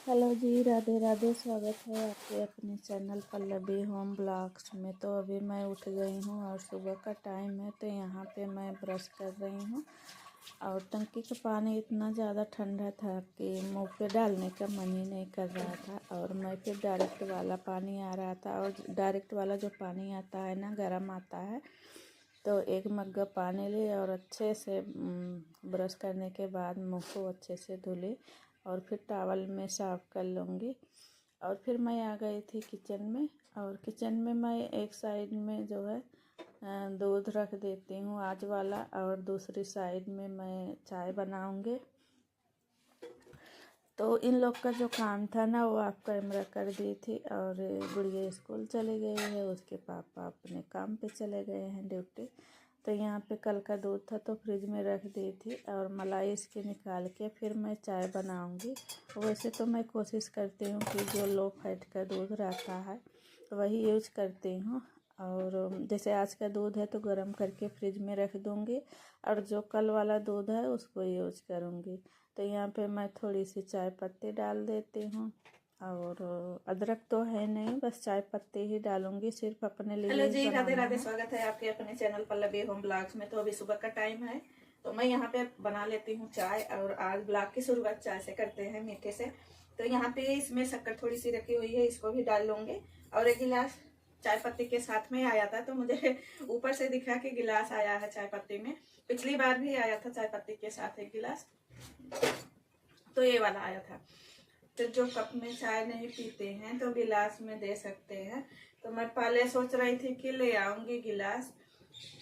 Hello जी, राधे राधे। स्वागत है आपके अपने चैनल पल्लवी होम ब्लॉग्स में। तो अभी मैं उठ गई हूँ और सुबह का टाइम है, तो यहाँ पे मैं ब्रश कर रही हूँ। और टंकी का पानी इतना ज़्यादा ठंडा था कि मुँह पे डालने का मन ही नहीं कर रहा था। और मैं फिर डायरेक्ट वाला पानी आ रहा था, और डायरेक्ट वाला जो पानी आता है ना, गर्म आता है। तो एक मग्गा पानी ले और अच्छे से ब्रश करने के बाद मुँह को अच्छे से धुले और फिर टॉवल में साफ़ कर लूँगी। और फिर मैं आ गई थी किचन में। और किचन में मैं एक साइड में जो है दूध रख देती हूँ आज वाला, और दूसरी साइड में मैं चाय बनाऊँगी। तो इन लोग का जो काम था ना, वो ऑफ कैमरा कर दी थी। और गुड़िया स्कूल चली गई है, उसके पापा अपने काम पे चले गए हैं ड्यूटी। तो यहाँ पे कल का दूध था तो फ्रिज में रख दी थी, और मलाई इसके निकाल के फिर मैं चाय बनाऊँगी। वैसे तो मैं कोशिश करती हूँ कि जो लो फैट का दूध रहता है वही यूज करती हूँ। और जैसे आज का दूध है तो गर्म करके फ्रिज में रख दूँगी, और जो कल वाला दूध है उसको यूज करूँगी। तो यहाँ पे मैं थोड़ी सी चाय पत्ती डाल देती हूँ, और अदरक तो है नहीं, बस चाय पत्ती ही डालूंगी, सिर्फ अपने लिए। हेलो जी, राधे राधे। स्वागत है आपके अपने चैनल पल्लवी होम ब्लॉग्स में। तो अभी सुबह का टाइम है, तो मैं यहाँ पे बना लेती हूँ चाय। और आज ब्लॉग की शुरुआत चाय से करते हैं, मीठे से। तो यहाँ पे इसमें शक्कर थोड़ी सी रखी हुई है, इसको भी डाल लूंगे। और एक गिलास चाय पत्ती के साथ में आया था, तो मुझे ऊपर से दिखा कि गिलास आया है चाय पत्ती में। पिछली बार भी आया था चाय पत्ती के साथ एक गिलास, तो ये वाला आया था। तो जो कप में चाय नहीं पीते हैं तो गिलास में दे सकते हैं। तो मैं पहले सोच रही थी कि ले आऊंगी गिलास।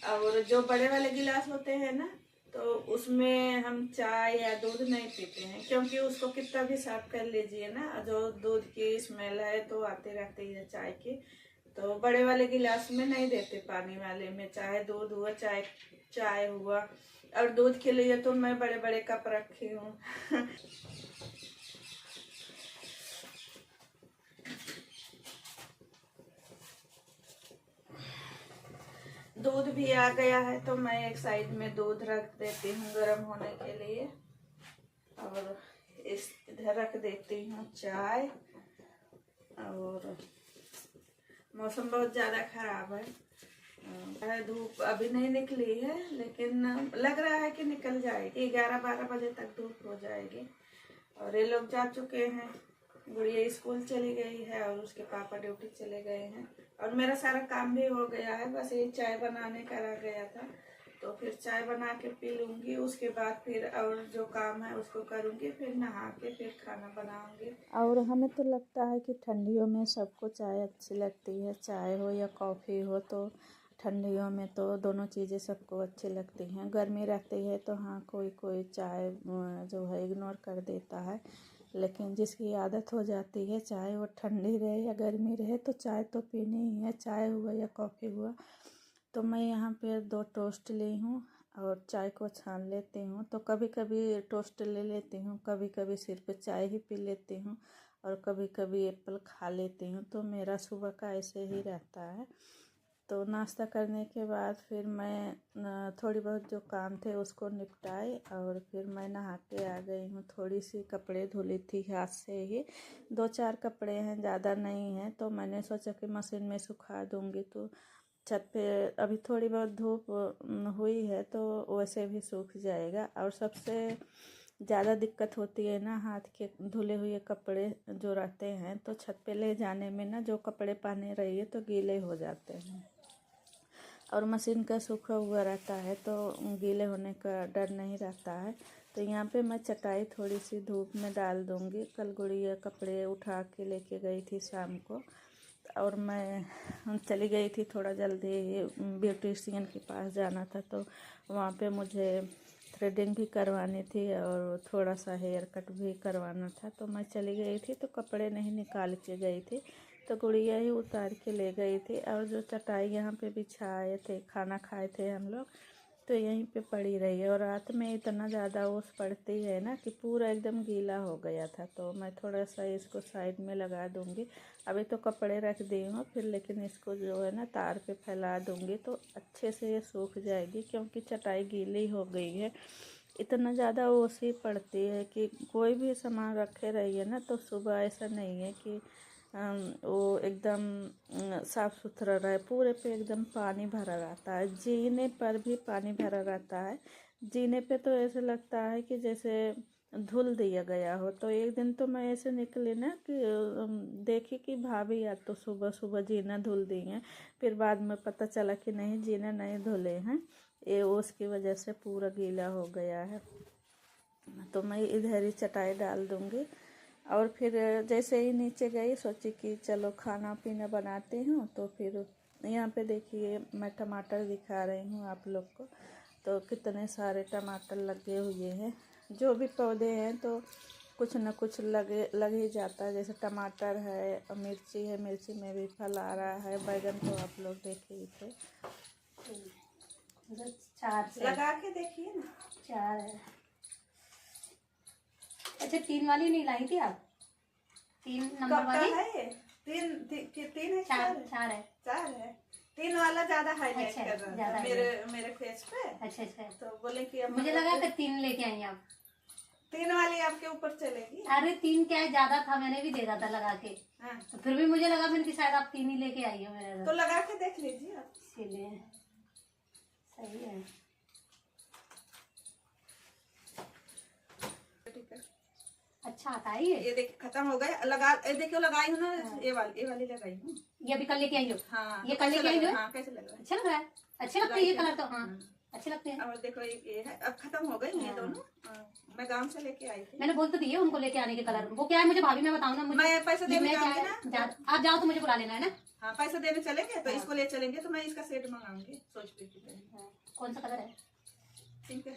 और जो बड़े वाले गिलास होते हैं ना, तो उसमें हम चाय या दूध नहीं पीते हैं, क्योंकि उसको कितना भी साफ कर लीजिए ना, जो दूध की स्मेल है तो आती रहती है चाय की। तो बड़े वाले गिलास में नहीं देते, पानी वाले में, चाहे दूध हुआ चाहे चाय हुआ। और दूध के लिए तो मैं बड़े बड़े कप रखी हूँ। दूध भी आ गया है, तो मैं एक साइड में दूध रख देती हूँ गर्म होने के लिए। और इस इधर रख देती हूँ चाय। और मौसम बहुत ज़्यादा ख़राब है, धूप अभी नहीं निकली है, लेकिन लग रहा है कि निकल जाएगी, 11-12 बजे तक धूप हो जाएगी। और ये लोग जा चुके हैं, गुड़िया स्कूल चली गई है और उसके पापा ड्यूटी चले गए हैं। और मेरा सारा काम भी हो गया है, बस ये चाय बनाने का रह गया था। तो फिर चाय बना के पी लूँगी, उसके बाद फिर और जो काम है उसको करूँगी, फिर नहा के फिर खाना बनाऊँगी। और हमें तो लगता है कि ठंडियों में सबको चाय अच्छी लगती है, चाय हो या कॉफ़ी हो। तो ठंडियों में तो दोनों चीज़ें सबको अच्छी लगती हैं। गर्मी रहती है तो हाँ, कोई कोई चाय जो है इग्नोर कर देता है, लेकिन जिसकी आदत हो जाती है, चाहे वो ठंडी रहे या गर्मी रहे, तो चाय तो पीनी ही है, चाय हुआ या कॉफ़ी हुआ। तो मैं यहाँ पे 2 टोस्ट ली हूँ और चाय को छान लेती हूँ। तो कभी कभी टोस्ट ले लेती हूँ, कभी कभी सिर्फ चाय ही पी लेती हूँ, और कभी कभी एप्पल खा लेती हूँ। तो मेरा सुबह का ऐसे ही रहता है। तो नाश्ता करने के बाद फिर मैं थोड़ी बहुत जो काम थे उसको निपटाए, और फिर मैं नहा के आ गई हूँ। थोड़ी सी कपड़े धुली थी हाथ से ही, 2-4 कपड़े हैं, ज़्यादा नहीं हैं। तो मैंने सोचा कि मशीन में सुखा दूँगी। तो छत पे अभी थोड़ी बहुत धूप हुई है, तो वैसे भी सूख जाएगा। और सबसे ज़्यादा दिक्कत होती है ना, हाथ के धुले हुए कपड़े जो रहते हैं, तो छत पे ले जाने में ना, जो कपड़े पहने रहिए तो गीले हो जाते हैं। और मशीन का सूखा हुआ रहता है तो गीले होने का डर नहीं रहता है। तो यहाँ पे मैं चटाई थोड़ी सी धूप में डाल दूँगी। कल गुड़िया कपड़े उठा के लेके गई थी शाम को, और मैं चली गई थी थोड़ा जल्दी, ब्यूटिशियन के पास जाना था। तो वहाँ पे मुझे थ्रेडिंग भी करवानी थी और थोड़ा सा हेयर कट भी करवाना था। तो मैं चली गई थी, तो कपड़े नहीं निकाल के गई थी, तो गुड़िया ही उतार के ले गई थी। और जो चटाई यहाँ पे बिछाए थे, खाना खाए थे हम लोग, तो यहीं पे पड़ी रही है। और रात में इतना ज़्यादा ओस पड़ती है ना कि पूरा एकदम गीला हो गया था। तो मैं थोड़ा सा इसको साइड में लगा दूँगी। अभी तो कपड़े रख दी हूँ फिर, लेकिन इसको जो है ना तार पे फैला दूँगी तो अच्छे से ये सूख जाएगी, क्योंकि चटाई गीली हो गई है। इतना ज़्यादा ओसी पड़ती है कि कोई भी सामान रखे रहिए ना तो सुबह ऐसा नहीं है कि वो एकदम साफ़ सुथरा रहे, पूरे पे एकदम पानी भरा रहता है, जीने पर भी पानी भरा रहता है। जीने पे तो ऐसे लगता है कि जैसे धुल दिया गया हो। तो एक दिन तो मैं ऐसे निकली ना कि देखी कि भाभी यार तो सुबह सुबह जीना धुल दी हैं। फिर बाद में पता चला कि नहीं, जीना नहीं धुले हैं, ये उसकी वजह से पूरा गीला हो गया है। तो मैं इधर ही चटाई डाल दूँगी। और फिर जैसे ही नीचे गई सोची कि चलो खाना पीना बनाती हूँ। तो फिर यहाँ पे देखिए मैं टमाटर दिखा रही हूँ आप लोग को। तो कितने सारे टमाटर लगे हुए हैं। जो भी पौधे हैं तो कुछ न कुछ लग ही जाता है। जैसे टमाटर है और मिर्ची है, मिर्ची में भी फल आ रहा है। बैगन तो आप लोग देखे ही थे। 4 लगा के देखिए ना। 4 है। अच्छा 3 वाली नहीं लाई थी आप? 3 नंबर वाली है ये? तीन है, 4 है। 4 है। 3 वाला ज्यादा हाईलाइट अच्छा, कर रहा ज्यादा था मेरे फेस पे। अच्छा अच्छा। तो बोले कि अब मुझे लगा कि 3 लेके आई आप। 3 वाली आपके ऊपर चलेगी। अरे 3 क्या है, ज्यादा था, मैंने भी देखा था लगा के। हाँ। तो फिर भी मुझे लगा मैंने कि शायद आप 3 ही लेके आई हो मेरे तो लगा के देख लीजिए आप। इसीलिए सही है। ठीक है। अच्छा आता है ये देख खत्म हो गए। लगा देखियो, लगाई हूँ ना। ये वाली लगाई हूँ। ये अभी कल लेके आई हो? हाँ। ये कल लेके आई हो? हाँ, कैसे लग रहा है? अच्छा लग रहा है, अच्छे लगते हैं ये कलर तो। हाँ अच्छे लगते हैं। और देखो ये है, अब खत्म हो गई ये दोनों। मैं गांव से लेके आई थी। मैंने बोल तो दिए उनको लेके आने के कलर। वो क्या है मुझे भाभी मैं बताऊँ ना, मुझे मैं पैसे देने क्या जाऊंगी है ना। आप जाओ तो मुझे बुला लेना है ना। हाँ, पैसे देने चलेंगे तो इसको ले चलेंगे। तो मैं इसका सेट मंगाऊंगी सोच रही। कौन सा कलर है? पिंक है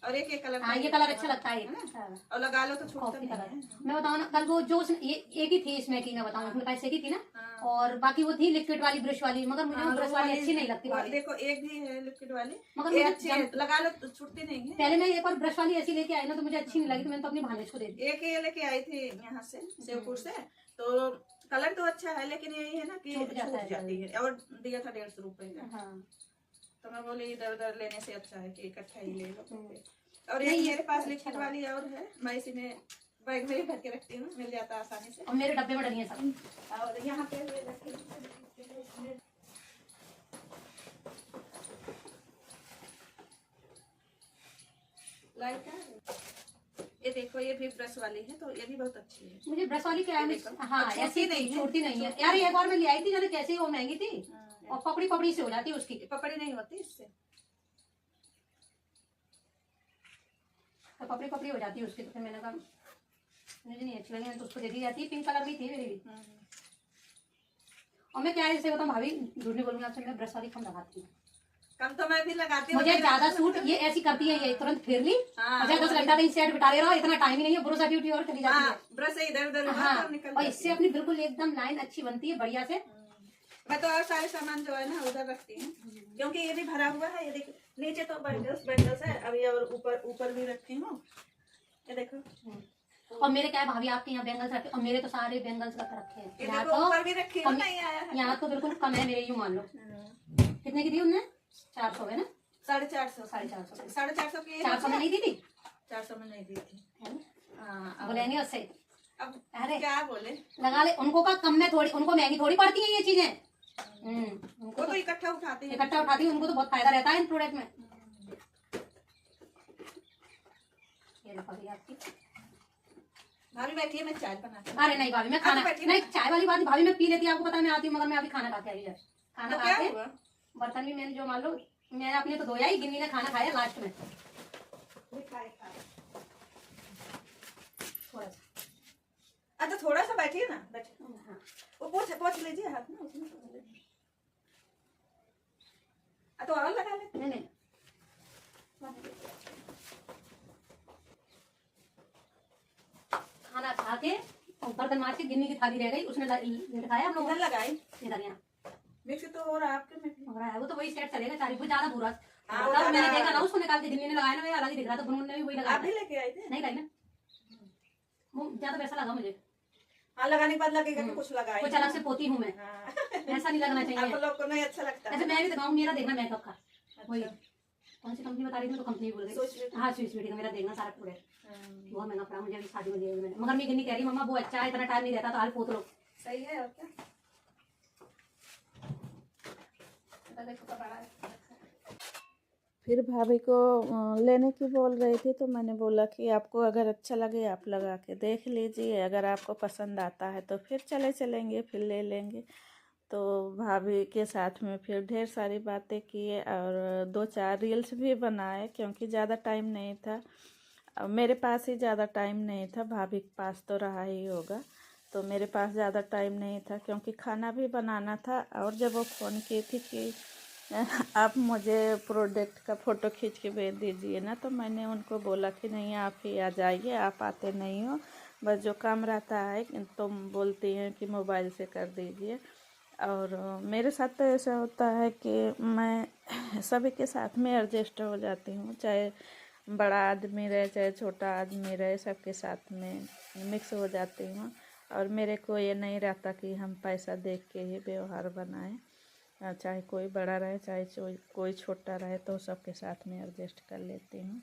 और एक कलर। हाँ ये कलर अच्छा लगता है ना। और लगा लो तो छूटता कॉफी नहीं कलर। है। मैं बताऊँ ना, कल वो जो ये एक ही थी इसमें की, मैं बताऊँ अपने पैसे की थी ना। और बाकी वो थी लिक्विड वाली, ब्रश वाली, मगर मुझे ब्रश वाली अच्छी नहीं लगती। देखो एक भी है लिक्विड वाली, मगर ये अच्छी है, लगा लो तो छूटती नहीं है। पहले मैं एक और ब्रश वाली ऐसी लेके आई ना तो मुझे अच्छी नहीं लगी, तो मैंने तो अपनी भांजे को दे दी। एक ये लेके आई थी यहाँ से शिवपुर से। तो कलर तो अच्छा है लेकिन यही है ना कि छूट जाती है। और दिया था 150 रुपए का। तो मैं बोली इधर उधर लेने से अच्छा है कि इकट्ठा ही ले लो। और ये मेरे पास लिक्विड वाली और है, मैं इसी में बैग में ही भर के रखती हूँ, मिल जाता आसानी से। और मेरे डब्बे में डली है सब। और यहाँ पे लाइट है। ये देखो ये भी ब्रश वाली है, तो ये भी बहुत अच्छी है। मुझे ब्रश वाली क्या है, हाँ ऐसी नहीं छूटती नहीं है यार। एक बार मैं ले आई थी, कैसे वो महंगी थी और पकड़ी पकड़ी से हो जाती है उसकी। पकड़ी नहीं होती इससे, तो पकड़ी पकड़ी हो जाती है उसकी। तो फिर मैंने कहा मुझे नहीं अच्छी लगी, मैंने तो उसको दे दी जाती है। पिंक कलर भी थी मेरी भी। और मैं क्या ऐसे बताऊँ भाभी, झूठ नहीं बोलूंगी आपसे, मैं ब्रश वाली कम लगाती हूँ। कम तो मैं भी लगाती हूँ। मुझे ज्यादा सूट ये ऐसी करती है, ये तुरंत फेर ली। मुझे 10 घंटा नहीं सेट बिठा रहा, इतना टाइम ही नहीं है। ब्रश ड्यूटी और चली जाती है। ब्रश से इधर उधर और इससे अपनी बिल्कुल एकदम लाइन अच्छी बनती है बढ़िया से। मैं तो और सारे सामान जो है ना उधर रखती हूँ, क्योंकि ये भी भरा हुआ है। ये देखो नीचे तो बैंगल्स है अभी, और ऊपर भी रखी हूँ। ये देखो। और मेरे क्या है भाभी, आपके यहाँ बैंगल्स रखे और मेरे तो सारे बैंगल्स रखे हैं। यहाँ तो यहाँ तो बिल्कुल कम है मेरे, यूँ मान लो। कितने की दी उनने? 400 है ना? 450 450 की 400 में नहीं दी थी? 400 में नहीं दी थी। बोलेंगे उससे। अब अरे क्या बोले, लगा ले उनको का कम में थोड़ी, उनको महंगी थोड़ी पड़ती है ये चीजें। उनको तो इकट्ठा उठाती है, उनको तो बहुत फायदा रहता है इन प्रोडक्ट में। ये देखो भैया आपकी भाभी बैठी है, मैं चाय बनाती हूँ। अरे नहीं भाभी मैं खाना नहीं, चाय वाली बात भाभी मैं पी लेती, आपको पता है मैं आती हूँ, मगर मैं अभी खाना खा के आई है। खाना खा के बर्तन भी मैंने जो मान लो मैंने अपने तो धोया ही, गिन्नी ने खाना खाया लास्ट में थोड़ा सा। अच्छा थोड़ा सा बैठिए ना, बैठिए। वो पोछ लीजिए हाथ में उसमें। तो और लगा ले। नहीं खाना खा के बर्तन मार के गिन्नी की थाली रह गई, उसने खाया हम लोग। लगाई इधर यहाँ मिक्स तो हो रहा है आपके में, हो रहा है वो तो वही सेट चलेगा। चारी ज्यादा बुरा हाँ, मैंने देखा ना, उसको निकाल के गिन्नी ने लगाया ना, मैं अलग ही दिख रहा था। बुनून ने भी वही लगाया। आप भी लेके आए थे? नहीं लाई ना, वो ज्यादा पैसा लगा मुझे। हाँ लगाने के बाद लगेगा कि कुछ लगाए, कुछ अलग से पोती हूँ मैं। ऐसा नहीं लगना चाहिए। आप लोग को नहीं अच्छा लगता। ऐसे मैं भी दिखाऊँ, मेरा देखना मेकअप का वही कौन सी कंपनी बता रही थी, मैं तो कंपनी बोल स्विस रही। ब्यूटी। हाँ स्विस ब्यूटी का मेरा देखना सारा पूरे बहुत महंगा पड़ा मुझे, अभी शादी में दिया मैंने, मगर मैं गिन्नी कह रही मम्मा वो अच्छा है, इतना टाइम नहीं रहता तो हाल पोत लो। सही है और क्या। देखो तो बड़ा है। फिर भाभी को लेने की बोल रही थी, तो मैंने बोला कि आपको अगर अच्छा लगे आप लगा के देख लीजिए, अगर आपको पसंद आता है तो फिर चलेंगे, फिर ले लेंगे। तो भाभी के साथ में फिर ढेर सारी बातें किए और 2-4 रील्स भी बनाए, क्योंकि ज़्यादा टाइम नहीं था। मेरे पास ही ज़्यादा टाइम नहीं था, भाभी के पास तो रहा ही होगा। तो मेरे पास ज़्यादा टाइम नहीं था, क्योंकि खाना भी बनाना था। और जब वो फ़ोन की थी कि आप मुझे प्रोडक्ट का फ़ोटो खींच के भेज दीजिए ना, तो मैंने उनको बोला कि नहीं आप ही आ जाइए, आप आते नहीं हो, बस जो काम रहता है तुम बोलती हैं कि मोबाइल से कर दीजिए। और मेरे साथ तो ऐसा होता है कि मैं सभी के साथ में एडजस्ट हो जाती हूँ, चाहे बड़ा आदमी रहे चाहे छोटा आदमी रहे, सबके साथ में मिक्स हो जाती हूँ। और मेरे को ये नहीं रहता कि हम पैसा देख के ही व्यवहार बनाएं, चाहे कोई बड़ा रहे चाहे कोई छोटा रहे, तो सबके साथ में एडजस्ट कर लेती हूँ।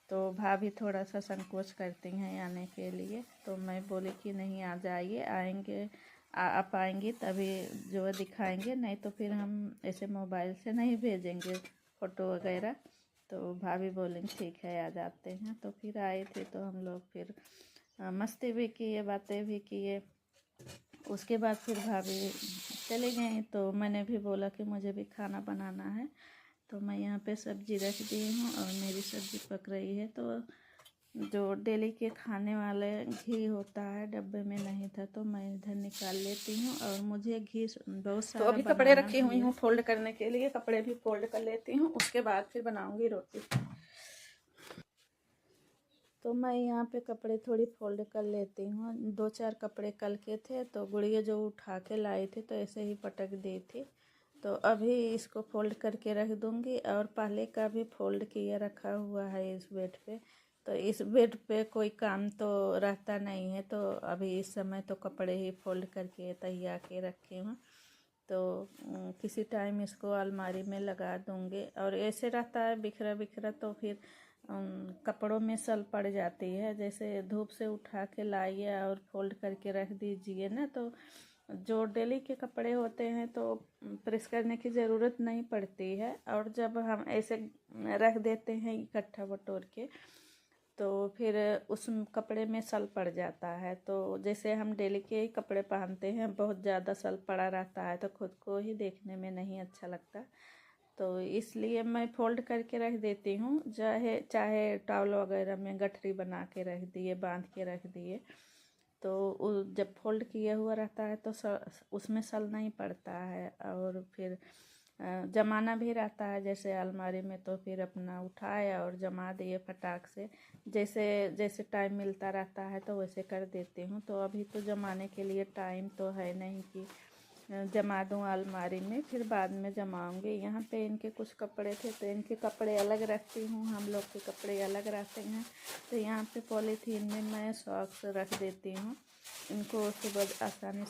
तो भाभी थोड़ा सा संकोच करती हैं आने के लिए, तो मैं बोली कि नहीं आ जाइए, आएंगे आप आएंगी तभी जो दिखाएंगे, नहीं तो फिर हम ऐसे मोबाइल से नहीं भेजेंगे फ़ोटो वगैरह। तो भाभी बोलेंगे ठीक है आ जाते हैं। तो फिर आए थे, तो हम लोग फिर मस्ती भी किए, बातें भी किए। उसके बाद फिर भाभी चले गए, तो मैंने भी बोला कि मुझे भी खाना बनाना है। तो मैं यहाँ पे सब्ज़ी रख दी हूँ और मेरी सब्ज़ी पक रही है। तो जो डेली के खाने वाले घी होता है डब्बे में नहीं था, तो मैं इधर निकाल लेती हूँ। और मुझे घी बहुत तो सारा अभी कपड़े बनाना रखी भी हुई है। हूँ फोल्ड करने के लिए, कपड़े भी फोल्ड कर लेती हूँ, उसके बाद फिर बनाऊंगी रोटी। तो मैं यहाँ पे कपड़े थोड़ी फोल्ड कर लेती हूँ। 2-4 कपड़े कल के थे, तो गुड़िया जो उठा के लाई थी तो ऐसे ही पटक दी थी। तो अभी इसको फोल्ड करके रख दूँगी। और पहले का भी फोल्ड किया रखा हुआ है इस बेड पे। तो इस बेड पे कोई काम तो रहता नहीं है, तो अभी इस समय तो कपड़े ही फोल्ड करके तैयार के रखी हूँ। तो किसी टाइम इसको अलमारी में लगा दूँगी। और ऐसे रहता है बिखरा बिखरा, तो फिर कपड़ों में सल पड़ जाती है। जैसे धूप से उठा के लाइए और फोल्ड करके रख दीजिए ना, तो जो डेली के कपड़े होते हैं तो प्रेस करने की ज़रूरत नहीं पड़ती है। और जब हम ऐसे रख देते हैं इकट्ठा बटोर के, तो फिर उस कपड़े में सल पड़ जाता है। तो जैसे हम डेली के ही कपड़े पहनते हैं, बहुत ज़्यादा सल पड़ा रहता है, तो खुद को ही देखने में नहीं अच्छा लगता। तो इसलिए मैं फोल्ड करके रख देती हूँ। चाहे टॉवल वगैरह में गठरी बना के रख दिए, बांध के रख दिए, तो जब फोल्ड किया हुआ रहता है तो उसमें सल नहीं पड़ता है। और फिर जमाना भी रहता है जैसे अलमारी में, तो फिर अपना उठाए और जमा दिए फटाक से। जैसे जैसे टाइम मिलता रहता है तो वैसे कर देती हूँ। तो अभी तो जमाने के लिए टाइम तो है नहीं कि जमा दूँ अलमारी में, फिर बाद में जमाऊँगी। यहाँ पे इनके कुछ कपड़े थे, तो इनके कपड़े अलग रखती हूँ, हम लोग के कपड़े अलग रहते हैं। तो यहाँ पे पॉलीथीन में मैं सॉक्स रख देती हूँ, इनको सुबह आसानी से